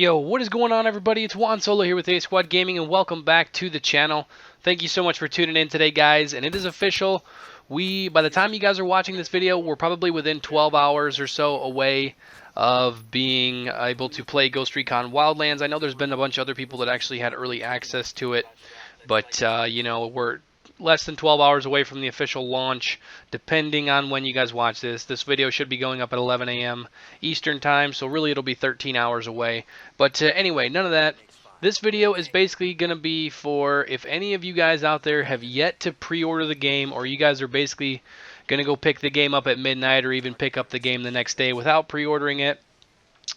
Yo, what is going on, everybody? It's Juan Solo here with A Squad Gaming, and welcome back to the channel. Thank you so much for tuning in today, guys. And it is official. By the time you guys are watching this video, we're probably within 12 hours or so away of being able to play Ghost Recon Wildlands. I know there's been a bunch of other people that actually had early access to it, but we're less than 12 hours away from the official launch, depending on when you guys watch this. This video should be going up at 11 a.m. Eastern time, so really it'll be 13 hours away. But anyway, none of that. This video is basically going to be for if any of you guys out there have yet to pre-order the game, or you guys are basically going to go pick the game up at midnight or even pick up the game the next day without pre-ordering it.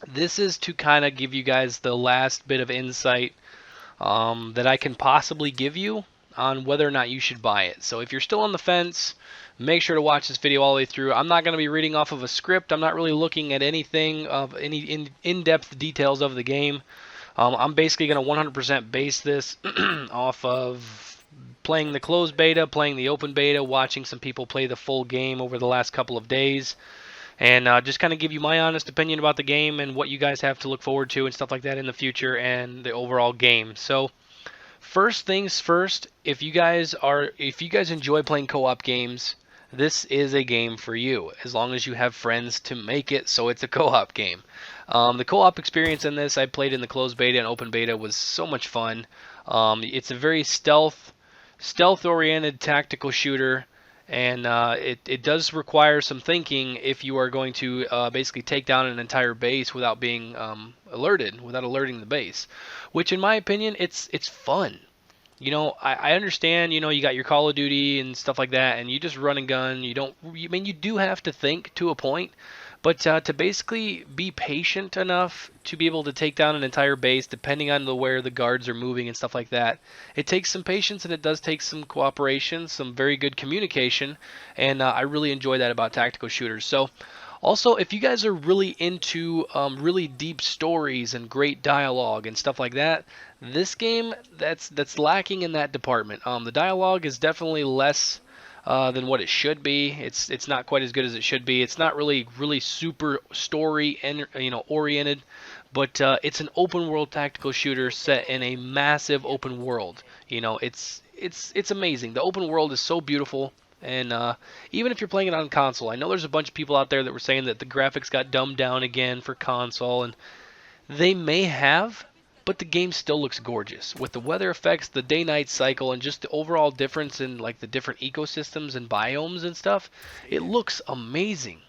This is to kind of give you guys the last bit of insight that I can possibly give you on whether or not you should buy it. So if you're still on the fence, make sure to watch this video all the way through. I'm not going to be reading off of a script. I'm not really looking at anything of any in-depth details of the game. I'm basically going to 100% base this off of playing the closed beta, playing the open beta, watching some people play the full game over the last couple of days, and just kind of give you my honest opinion about the game and what you guys have to look forward to and stuff like that in the future and the overall game. So first things first, if you guys enjoy playing co-op games, this is a game for you, as long as you have friends to make it so it's a co-op game. The co-op experience in this, I played in the closed beta and open beta, was so much fun. It's a very stealth-oriented tactical shooter, and it does require some thinking if you are going to basically take down an entire base without being alerted, without alerting the base. Which, in my opinion, it's fun. You know, I understand, you know, you got your Call of Duty and stuff like that, and you just run and gun. You do have to think to a point, but to basically be patient enough to be able to take down an entire base, depending on where the guards are moving and stuff like that, it takes some patience, and it does take some cooperation, some very good communication, and I really enjoy that about tactical shooters. So, also, if you guys are really into really deep stories and great dialogue and stuff like that, this game that's lacking in that department. The dialogue is definitely less than what it should be. It's not quite as good as it should be. It's not really super story and oriented, but it's an open world tactical shooter set in a massive open world. You know, it's amazing. The open world is so beautiful. And even if you're playing it on console, I know there's a bunch of people out there that were saying that the graphics got dumbed down again for console, and they may have, but the game still looks gorgeous. With the weather effects, the day-night cycle, and just the overall difference in like the different ecosystems and biomes and stuff, it looks amazing.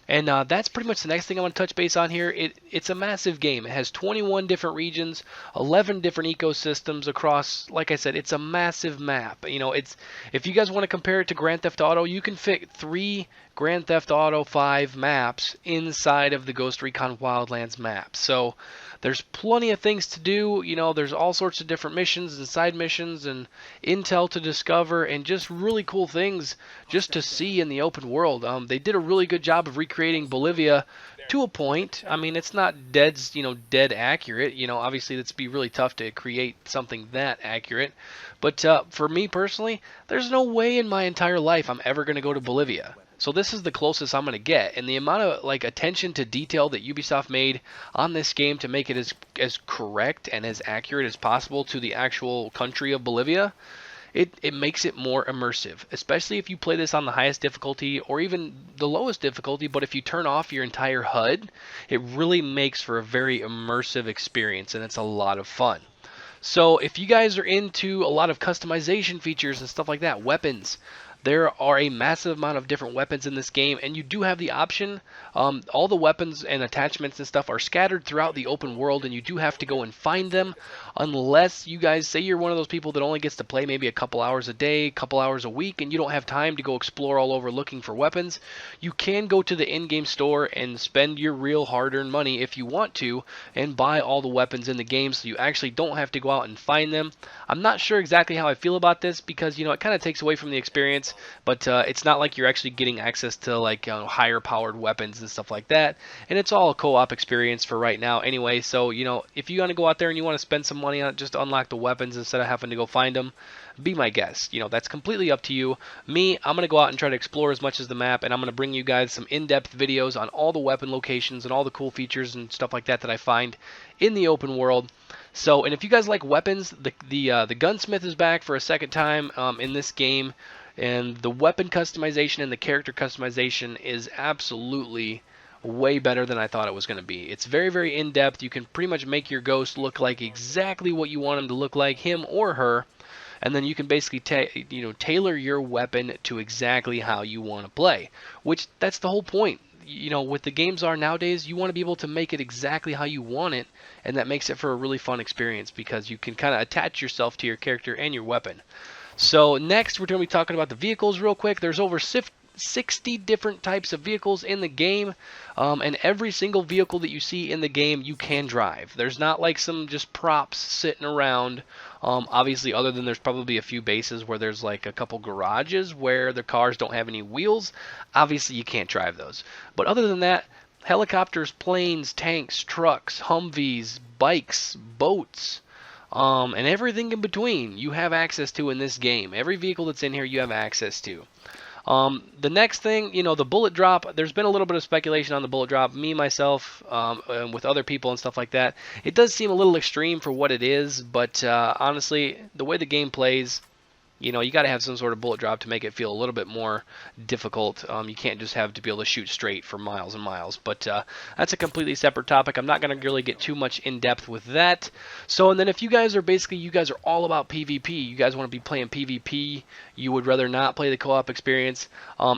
And that's pretty much the next thing I want to touch base on here. It's a massive game. It has 21 different regions, 11 different ecosystems across. Like I said, it's a massive map. You know, if you guys want to compare it to Grand Theft Auto, you can fit 3 Grand Theft Auto 5 maps inside of the Ghost Recon Wildlands map. So there's plenty of things to do. You know, there's all sorts of different missions and side missions and intel to discover and just really cool things just to see in the open world. They did a really good job of recreating Bolivia to a point. I mean, it's not dead accurate. You know, obviously it'd be really tough to create something that accurate. But for me personally, there's no way in my entire life I'm ever going to go to Bolivia. So this is the closest I'm going to get, and the amount of attention to detail that Ubisoft made on this game to make it as correct and as accurate as possible to the actual country of Bolivia, it makes it more immersive, especially if you play this on the highest difficulty or even the lowest difficulty. But if you turn off your entire HUD, it really makes for a very immersive experience, and it's a lot of fun. So if you guys are into a lot of customization features and stuff like that, weapons, there are a massive amount of different weapons in this game, and you do have the option. All the weapons and attachments and stuff are scattered throughout the open world, and you do have to go and find them, unless you guys say you're one of those people that only gets to play maybe a couple hours a day, couple hours a week, and you don't have time to go explore all over looking for weapons. You can go to the in-game store and spend your real hard-earned money if you want to, and buy all the weapons in the game, so you actually don't have to go out and find them. I'm not sure exactly how I feel about this, because it kind of takes away from the experience. But it's not like you're actually getting access to higher powered weapons and stuff like that, and it's all a co-op experience for right now anyway. So if you want to go out there and you want to spend some money on it just to unlock the weapons instead of having to go find them, be my guest. You know, that's completely up to you. Me, I'm going to go out and try to explore as much as the map, and I'm going to bring you guys some in-depth videos on all the weapon locations and all the cool features and stuff like that that I find in the open world. So, and if you guys like weapons, the gunsmith is back for a second time in this game, and the weapon customization and the character customization is absolutely way better than I thought it was going to be. It's very, very in-depth. You can pretty much make your ghost look like exactly what you want him to look like, him or her, and then you can basically tailor your weapon to exactly how you want to play, which that's the whole point. You know, with the games are nowadays, you want to be able to make it exactly how you want it, and that makes it for a really fun experience because you can kind of attach yourself to your character and your weapon. So next, we're going to be talking about the vehicles real quick. There's over 60 different types of vehicles in the game, and every single vehicle that you see in the game you can drive. There's not like some just props sitting around. Obviously, other than there's probably a few bases where there's like a couple garages where the cars don't have any wheels. Obviously, you can't drive those. But other than that, helicopters, planes, tanks, trucks, Humvees, bikes, boats, and everything in between you have access to in this game. Every vehicle that's in here you have access to. The next thing, you know, the bullet drop, there's been a little bit of speculation on the bullet drop. Me, myself, and with other people and stuff like that, it does seem a little extreme for what it is, but honestly, the way the game plays, you know, you got to have some sort of bullet drop to make it feel a little bit more difficult. You can't just have to be able to shoot straight for miles and miles. But that's a completely separate topic. I'm not going to really get too much in depth with that. So, and then if you guys are all about PvP, you guys want to be playing PvP, you would rather not play the co-op experience.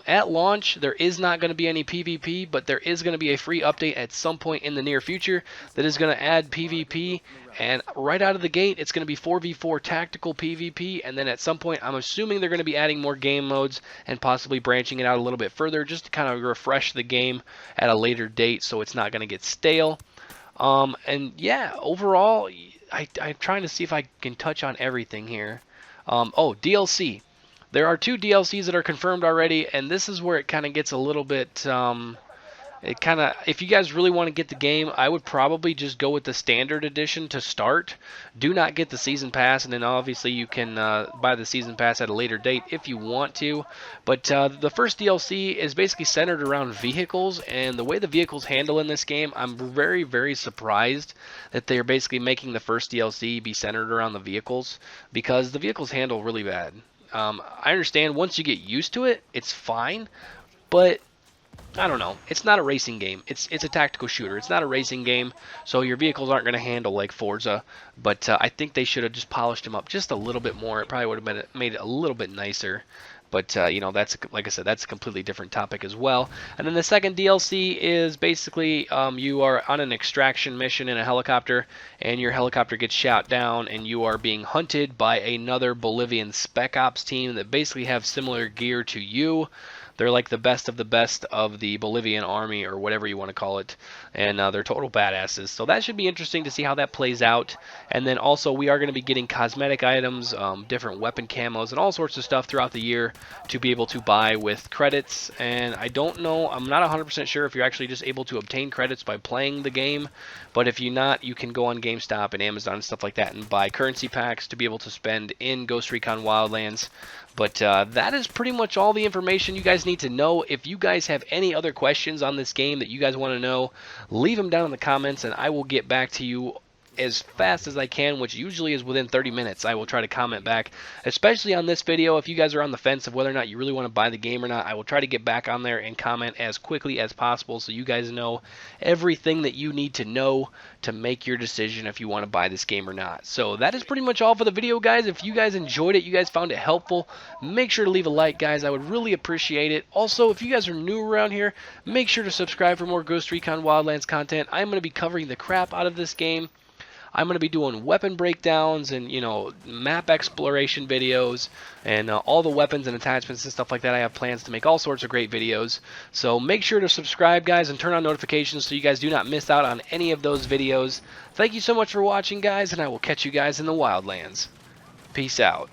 At launch, there is not going to be any PvP, but there is going to be a free update at some point in the near future that is going to add PvP. And right out of the gate, it's going to be 4v4 tactical PvP, and then at some point, I'm assuming they're going to be adding more game modes and possibly branching it out a little bit further just to kind of refresh the game at a later date so it's not going to get stale. And yeah, overall, I'm trying to see if I can touch on everything here. Oh, DLC. There are 2 DLCs that are confirmed already, and this is where it kind of gets a little bit... if you guys really want to get the game, I would probably just go with the standard edition to start. Do not get the season pass, and then obviously you can buy the season pass at a later date if you want to. But the first DLC is basically centered around vehicles, and the way the vehicles handle in this game, I'm very, very surprised that they're basically making the first DLC be centered around the vehicles, because the vehicles handle really bad. I understand once you get used to it, it's fine, but I don't know. It's not a racing game. It's a tactical shooter. It's not a racing game, so your vehicles aren't going to handle like Forza. But I think they should have just polished them up just a little bit more. It probably would have made it a little bit nicer. But you know, that's, like I said, that's a completely different topic as well. And then the second DLC is basically you are on an extraction mission in a helicopter, and your helicopter gets shot down, and you are being hunted by another Bolivian Spec Ops team that basically have similar gear to you. They're like the best of the Bolivian army, or whatever you want to call it, and they're total badasses. So that should be interesting to see how that plays out. And then also we are going to be getting cosmetic items, different weapon camos, and all sorts of stuff throughout the year to be able to buy with credits. And I don't know, I'm not 100% sure if you're actually just able to obtain credits by playing the game, but if you're not, you can go on GameStop and Amazon and stuff like that and buy currency packs to be able to spend in Ghost Recon Wildlands. But that is pretty much all the information you guys need to know. If you guys have any other questions on this game that you guys want to know, leave them down in the comments, and I will get back to you as fast as I can, which usually is within 30 minutes. I will try to comment back, especially on this video. If you guys are on the fence of whether or not you really want to buy the game or not, I will try to get back on there and comment as quickly as possible so you guys know everything that you need to know to make your decision if you want to buy this game or not. So that is pretty much all for the video, guys. If you guys enjoyed it, you guys found it helpful, make sure to leave a like, guys. I would really appreciate it. Also, if you guys are new around here, make sure to subscribe for more Ghost Recon Wildlands content. I'm going to be covering the crap out of this game. I'm going to be doing weapon breakdowns and, you know, map exploration videos and all the weapons and attachments and stuff like that. I have plans to make all sorts of great videos. So make sure to subscribe, guys, and turn on notifications so you guys do not miss out on any of those videos. Thank you so much for watching, guys, and I will catch you guys in the Wildlands. Peace out.